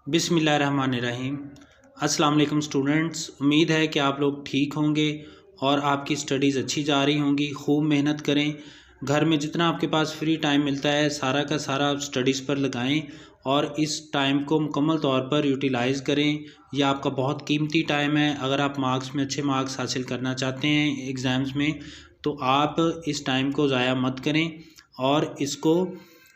बिस्मिल्लाहिर्रहमानिर्रहीम। अस्सलाम वालेकुम स्टूडेंट्स, उम्मीद है कि आप लोग ठीक होंगे और आपकी स्टडीज़ अच्छी जा रही होंगी। खूब मेहनत करें, घर में जितना आपके पास फ्री टाइम मिलता है सारा का सारा आप स्टडीज़ पर लगाएं और इस टाइम को मुकम्मल तौर पर यूटिलाइज़ करें। यह आपका बहुत कीमती टाइम है। अगर आप मार्क्स में अच्छे मार्क्स हासिल करना चाहते हैं एग्ज़ाम्स में, तो आप इस टाइम को ज़ाया मत करें और इसको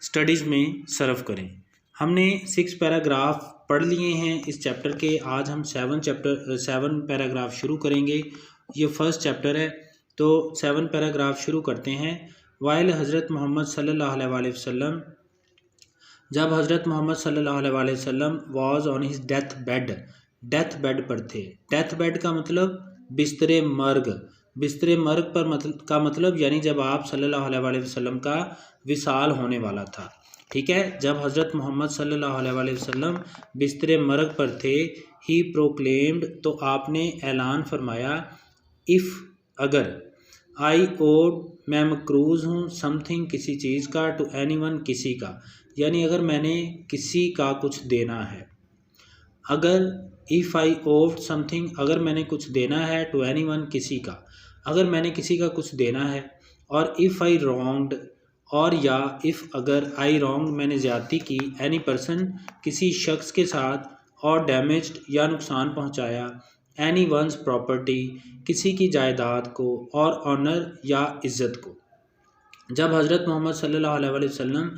स्टडीज़ में सर्व करें। हमने 6 पैराग्राफ पढ़ लिए हैं इस चैप्टर के। आज हम 7 पैराग्राफ शुरू करेंगे। ये फर्स्ट चैप्टर है, तो 7 पैराग्राफ शुरू करते हैं। वाइल हज़रत मोहम्मद सल्लल्लाहु अलैहि वसल्लम, जब हज़रत मोहम्मद सल्लल्लाहु अलैहि वसल्लम was on his death bed पर थे। डेथ बेड का मतलब बिस्तरे मर्ग। बिस्तरे मर्ग का मतलब यानी जब आप सल्लल्लाहु अलैहि वसल्लम का विसाल होने वाला था। ठीक है, जब हज़रत मोहम्मद सल्लल्लाहु अलैहि वसल्लम बिस्तरे मर्ग पर थे, ही प्रोक्लेम्ड, तो आपने ऐलान फरमाया, इफ़, अगर, आई ओड, मैं मकरूज़ हूँ, समथिंग, किसी चीज़ का, टू एनीवन, किसी का, यानी अगर मैंने किसी का कुछ देना है। अगर इफ़ आई ओव्ड समथिंग, अगर मैंने कुछ देना है, टू एनीवन, किसी का, अगर मैंने किसी का कुछ देना है। और इफ़ आई रॉन्ग्ड, और या इफ़ अगर आई रॉन्ग, मैंने ज़्यादती की, एनी पर्सन, किसी शख्स के साथ, और डैमेज्ड, या नुकसान पहुंचाया, एनी वंस प्रॉपर्टी, किसी की जायदाद को, और ऑनर, या इज़्ज़त को। जब हज़रत मोहम्मद सल्लल्लाहु अलैहि वसल्लम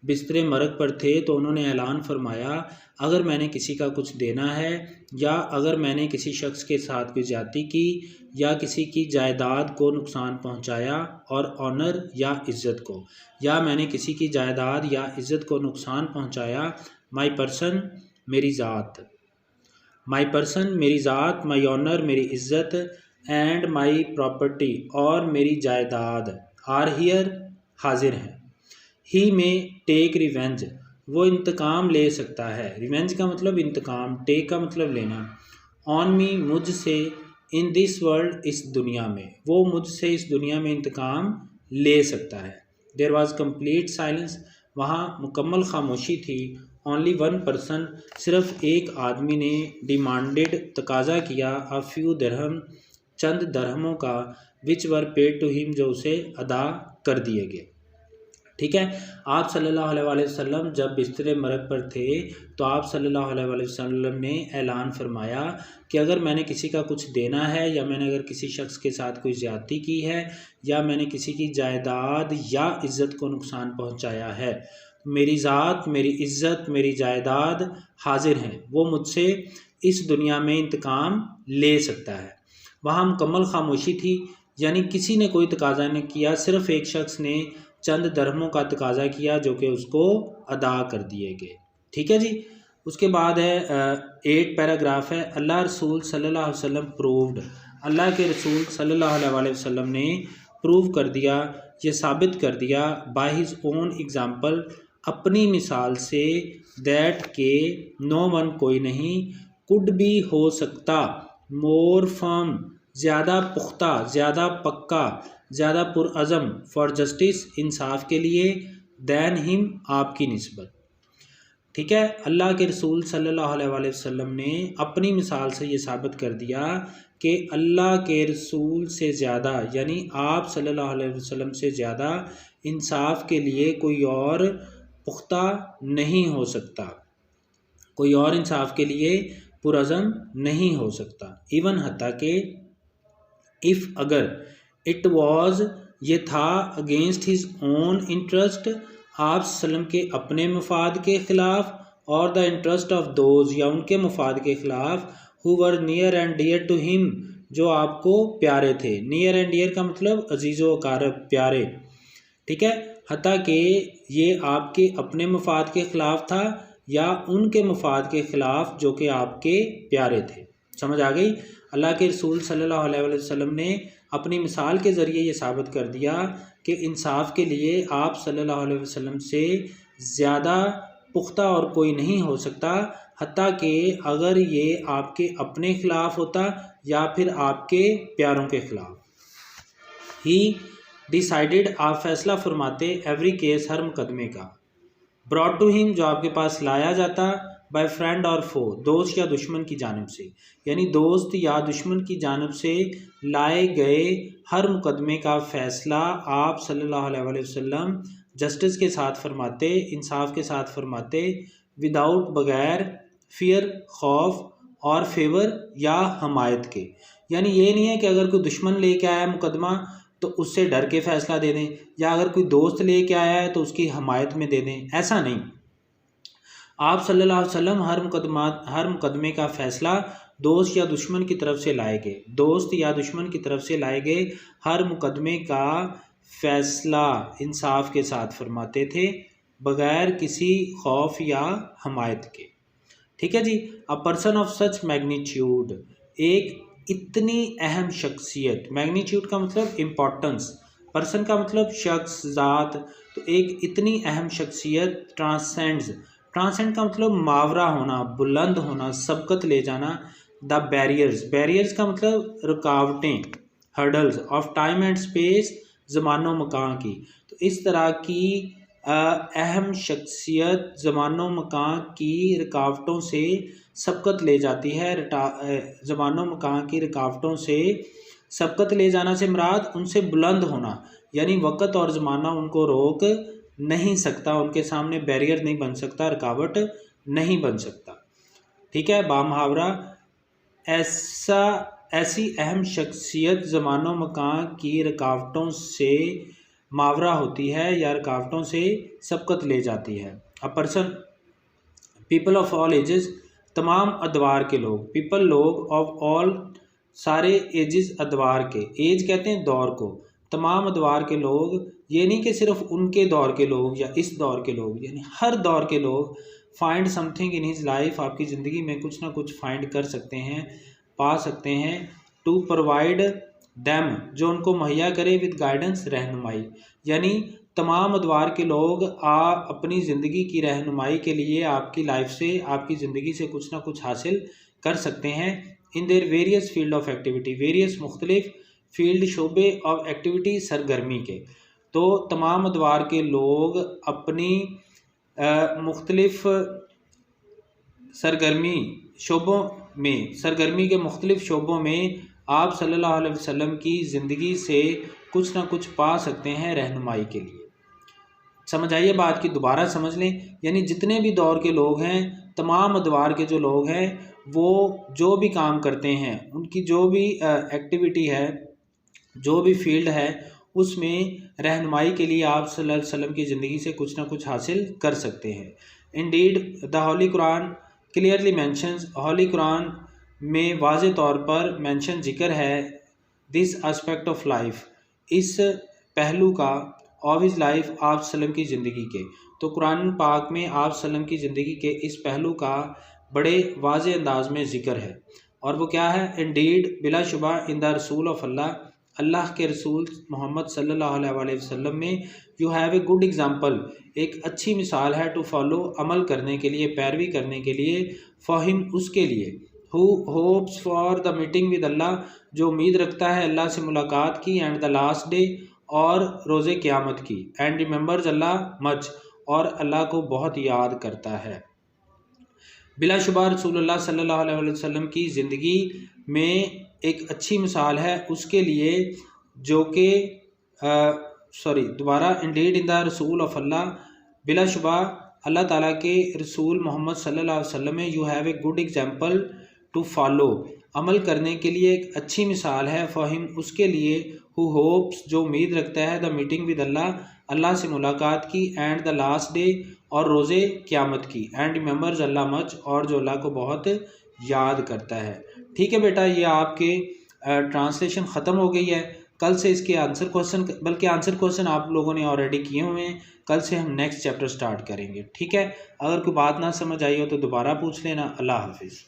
बिस्तरे मर्ग पर थे तो उन्होंने ऐलान फरमाया, अगर मैंने किसी का कुछ देना है, या अगर मैंने किसी शख्स के साथ कोई ज्यादती की, या किसी की जायदाद को नुकसान पहुंचाया, और ऑनर, या इज़्ज़त को, या मैंने किसी की जायदाद या इज़्ज़त को नुकसान पहुंचाया, माई पर्सन, मेरी ज़ात, माई पर्सन, मेरी ज़ात, माई ऑनर, मेरी इज़्ज़त, एंड माई प्रॉपर्टी, और मेरी जायदाद, आर हियर, हाजिर हैं। ही में टेक रिवेंज, वो इंतकाम ले सकता है। रिवेंज का मतलब इंतकाम, टेक का मतलब लेना। ऑन मी, मुझसे, इन दिस वर्ल्ड, इस दुनिया में, वो मुझसे इस दुनिया में इंतकाम ले सकता है। देयर वॉज कम्प्लीट साइलेंस, वहाँ मुकम्मल खामोशी थी। ओनली वन पर्सन, सिर्फ एक आदमी ने, डिमांडेड, तकाजा किया, अ फ्यू दरहम, चंद दरहमों का, विच वर पेड टू हिम, जो उसे अदा कर दिए गए। ठीक है, आप सल्लल्लाहु अलैहि वसल्लम जब बिस्तरे मर्ग पर थे तो आप सल्लल्लाहु अलैहि वसल्लम ने ऐलान फरमाया कि अगर मैंने किसी का कुछ देना है, या मैंने अगर किसी शख्स के साथ कोई ज़्यादती की है, या मैंने किसी की जायदाद या इज़्ज़त को नुकसान पहुंचाया है, मेरी ज़ात, मेरी इज़्ज़त, मेरी जायदाद हाजिर हैं, वो मुझसे इस दुनिया में इंतकाम ले सकता है। वहाँ मुकम्मल खामोशी थी, यानी किसी ने कोई तकाजा नहीं किया, सिर्फ एक शख्स ने चंद दरहमों का तकाजा किया जो कि उसको अदा कर दिए गए। ठीक है जी। उसके बाद है 8 पैराग्राफ है। अल्लाह रसूल सल्लल्लाहु अलैहि वसल्लम प्रूव्ड, अल्लाह के रसूल सल्लल्लाहु अलैहि वसल्लम ने प्रूव कर दिया, ये साबित कर दिया, बाय हिज ओन एग्जाम्पल, अपनी मिसाल से, दैट के नो वन, कोई नहीं, कुड भी, हो सकता, मोर फर्म, ज़्यादा पुख्ता, ज़्यादा पक्का, ज़्यादा पुरअज़म, फॉर जस्टिस, इंसाफ के लिए, दैन हिम, आपकी निस्बत। ठीक है, अल्लाह के रसूल सल्लल्लाहु अलैहि वसल्लम ने अपनी मिसाल से ये साबित कर दिया कि अल्लाह के रसूल से ज़्यादा, यानी आप सल्लल्लाहु अलैहि वसल्लम से ज़्यादा इंसाफ के लिए कोई और पुख्ता नहीं हो सकता, कोई और इंसाफ के लिए पुरअज़म नहीं हो सकता। इवन हत्ता के, इफ़, अगर, इट वॉज, ये था, अगेंस्ट हिज ओन इंटरेस्ट, आप सल्लम के अपने मफाद के ख़िलाफ़, और द इंटरेस्ट ऑफ दोज, या उनके मफाद के ख़िलाफ़, who were near and dear to him, जो आपको प्यारे थे। नियर एंड डियर का मतलब अजीज़ व अकारब, प्यारे। ठीक है, हत्ता कि ये आपके अपने मफाद के ख़िलाफ़ था, या उनके मफाद के ख़िलाफ़ जो कि आपके प्यारे थे। समझ आ गई। अल्लाह के रसूल सल्लल्लाहु अलैहि वसल्लम ने अपनी मिसाल के ज़रिए ये साबित कर दिया कि इंसाफ के लिए आप सल्लल्लाहु अलैहि वसल्लम से ज़्यादा पुख्ता और कोई नहीं हो सकता, हत्ता कि अगर ये आपके अपने ख़िलाफ़ होता या फिर आपके प्यारों के ख़िलाफ़। ही डिसाइडेड, आप फैसला फरमाते, एवरी केस, हर मुकदमे का, ब्रॉड टू हिम, जो आपके पास लाया जाता, बाय फ्रेंड और फो, दोस्त या दुश्मन की जानिब से, यानी दोस्त या दुश्मन की जानिब से लाए गए हर मुकदमे का फ़ैसला आप सल्लल्लाहु अलैहि वसल्लम जस्टिस के साथ फरमाते, इंसाफ के साथ फरमाते, विदाउट बग़ैर फियर खौफ और फेवर या हमायत के। यानी ये नहीं है कि अगर कोई दुश्मन लेके आया मुकदमा तो उससे डर के फ़ैसला दे दें, या अगर कोई दोस्त लेके आया है तो उसकी हमायत में दे दें, ऐसा नहीं। आप सल्लल्लाहु अलैहि वसल्लम हर मुकदमे का फ़ैसला दोस्त या दुश्मन की तरफ से लाए गए, दोस्त या दुश्मन की तरफ से लाए गए हर मुकदमे का फ़ैसला इंसाफ के साथ फरमाते थे, बग़ैर किसी खौफ या हमायत के। ठीक है जी। A person of such magnitude, एक इतनी अहम शख्सियत, मैग्नीट्यूड का मतलब इम्पोर्टेंस, पर्सन का मतलब शख्स, ज़ात, तो एक इतनी अहम शख्सियत ट्रांसेंड्स, ट्रांसेंड का मतलब मावरा होना, बुलंद होना, सबकत ले जाना, द बैरियर्स, बैरियर्स का मतलब रुकावटें, hurdles of time and space, ज़मानो मकान की। तो इस तरह की अहम शख्सियत ज़मानो मकान की रुकावटों से सबकत ले जाती है। ज़मानो मकान की रुकावटों से सबकत ले जाना से मुराद उनसे बुलंद होना, यानी वक़्त और ज़माना उनको रोक नहीं सकता, उनके सामने बैरियर नहीं बन सकता, रुकावट नहीं बन सकता। ठीक है। बामुहावरा, ऐसी अहम शख्सियत ज़मानो मकान की रुकावटों से मावरा होती है या रुकावटों से सबकत ले जाती है। A person, people of all ages, तमाम अदवार के लोग, पीपल लोग, ऑफ ऑल सारे एजेस अदवार के, एज कहते हैं दौर को, तमाम अदवार के लोग, ये नहीं कि सिर्फ उनके दौर के लोग या इस दौर के लोग, यानी हर दौर के लोग, find something in his life, आपकी ज़िंदगी में कुछ ना कुछ फाइंड कर सकते हैं, पा सकते हैं, टू प्रोवाइड दैम, जो उनको मुहैया करे, विद गाइडेंस, रहनुमाई, यानी तमाम अदवार के लोग अपनी ज़िंदगी की रहनुमाई के लिए आपकी लाइफ से, आपकी ज़िंदगी से कुछ ना कुछ हासिल कर सकते हैं। In their various field of activity, various मुख्तलिफ फील्ड, शोबे ऑफ एक्टिविटी, सरगर्मी के। तो तमाम अदवार के लोग अपनी मुख्तलिफ सरगर्मी के मुख्तलिफ शोबों में आप सल्लल्लाहु अलैहि वसल्लम की ज़िंदगी से कुछ ना कुछ पा सकते हैं रहनुमाई के लिए। समझ आइए बात की, दोबारा समझ लें, यानी जितने भी दौर के लोग हैं, तमाम अदवार के जो लोग हैं, वो जो भी काम करते हैं, उनकी जो भी एक्टिविटी है, जो भी फील्ड है, उसमें रहनुमाई के लिए आप सल्लल्लाहु अलैहि वसल्लम की ज़िंदगी से कुछ ना कुछ हासिल कर सकते हैं। Indeed the Holi Quran clearly mentions, Holi Quran में वाज़े तौर पर मेंशन जिक्र है, दिस एस्पेक्ट ऑफ लाइफ, इस पहलू का, ऑफ हिज लाइफ, आप सल्लम की ज़िंदगी के। तो कुरान पाक में आप सल्लम की ज़िंदगी के इस पहलू का बड़े वाज़े अंदाज में ज़िक्र है, और वो क्या है? Indeed, बिलाशुबा, in the rasool of अल्लाह, अल्लाह के रसूल मोहम्मद सल्लल्लाहु अलैहि वसल्लम में, you have a good example, एक अच्छी मिसाल है, टू फॉलो, अमल करने के लिए, पैरवी करने के लिए, फॉर हिम, उसके लिए, who hopes for the meeting with Allah, जो उम्मीद रखता है अल्लाह से मुलाकात की, एंड द लास्ट डे, और रोज़े क़यामत की, एंड रिमेंबर्स अल्लाह मच, और अल्लाह को बहुत याद करता है। बिलाशुबा रसूलुल्लाह सल्लल्लाहु अलैहि वसल्लम की ज़िंदगी में एक अच्छी मिसाल है उसके लिए जो कि indeed in the rasool of Allah, बिलाशुबा अल्लाह ताला के रसूल मोहम्मद सल्लल्लाहु अलैहि वसल्लम में, you have a good example to follow, अमल करने के लिए एक अच्छी मिसाल है, फॉर हिम, उसके लिए, हु होप्स, जो उम्मीद रखता है, द मीटिंग विद अल्लाह, अल्लाह से मुलाकात की, एंड द लास्ट डे, और रोज़े क़यामत की, एंड रिमेंबर्स अल्लाह मच, और जो अल्लाह को बहुत याद करता है। ठीक है बेटा, ये आपके ट्रांसलेशन ख़त्म हो गई है। कल से इसके आंसर क्वेश्चन, बल्कि आंसर क्वेश्चन आप लोगों ने ऑलरेडी किए हुए हैं, कल से हम नेक्स्ट चैप्टर स्टार्ट करेंगे। ठीक है, अगर कोई बात ना समझ आई हो तो दोबारा पूछ लेना। अल्लाह हाफिज़।